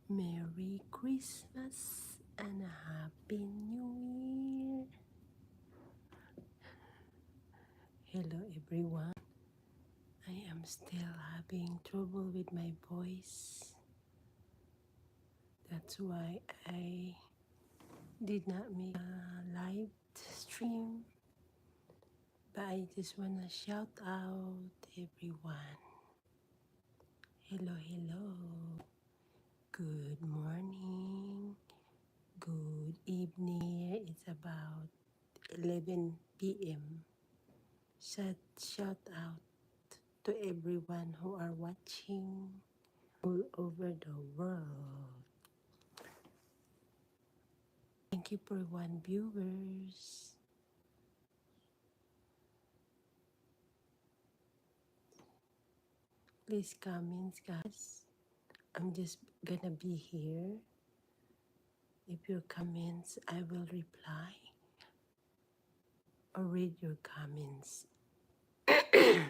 Merry Christmas and a Happy New Year. Hello everyone. I am still having trouble with my voice. That's why I did not make a live stream. But I just want to shout out everyone. Hello. Good morning. Good evening. It's about 11 p.m. Shout out to everyone who are watching all over the world. Thank you for 1 viewers. Please comments, guys. I'm just gonna be here. If your comments, I will reply or read your comments. I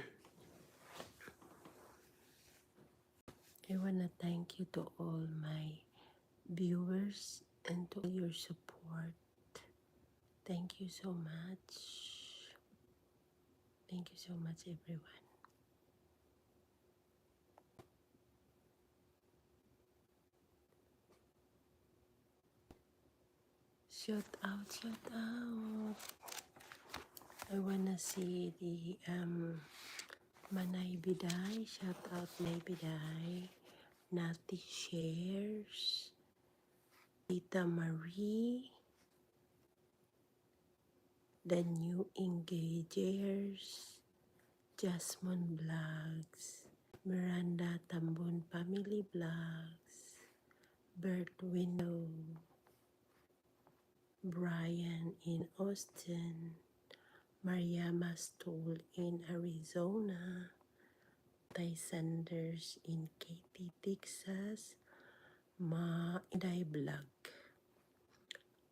wanna thank you to all my viewers and to all your support. Thank you so much. Thank you so much, everyone. Shout out. I wanna see the Manay Biday. Shout out Manay Biday. Nati Shares. Tita Marie. The New Engagers. Jasmine Vlogs. Miranda Tambun Family Vlogs. Bert Window. Brian in Austin. Mariama Stoll in Arizona. Ty Sanders in Katy, Texas. Ma Inday Vlog.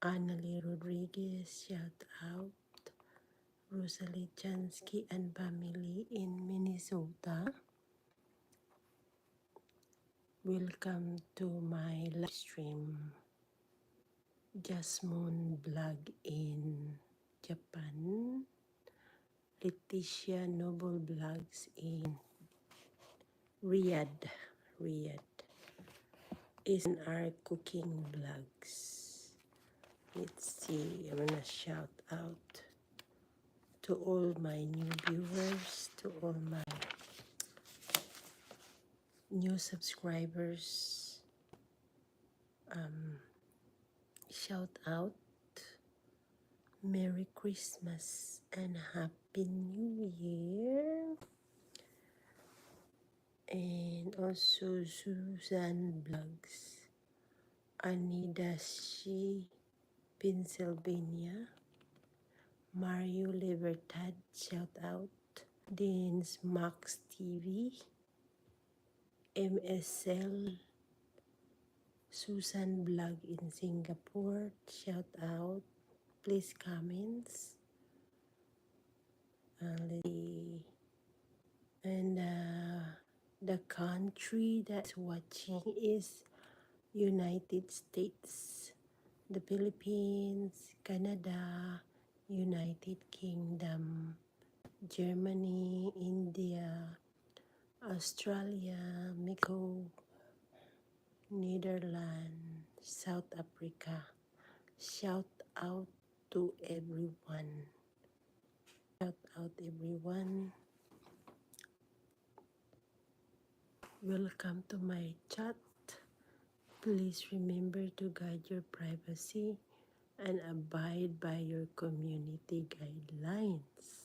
Annalie Rodriguez, shout out. Rosalie Chansky and family in Minnesota. Welcome to my live stream. Jasmine Vlog in Japan. Leticia Noble Vlogs in Riyadh. Is in our cooking vlogs. Let's see, I'm gonna shout out to all my new viewers, to all my new subscribers. Shout out, Merry Christmas and Happy New Year. And also Susan Vlogs, Anidashi, Pennsylvania. Mario Libertad, shout out. Dean's Max TV. MSL. Susan Vlog in Singapore, shout out. Please comments. Let's see. And the country that's watching is United States, the Philippines, Canada, United Kingdom, Germany, India, Australia, Mexico, Netherlands, South Africa. Shout out to everyone. Shout out everyone. Welcome to my chat. Please remember to guide your privacy and abide by your community guidelines.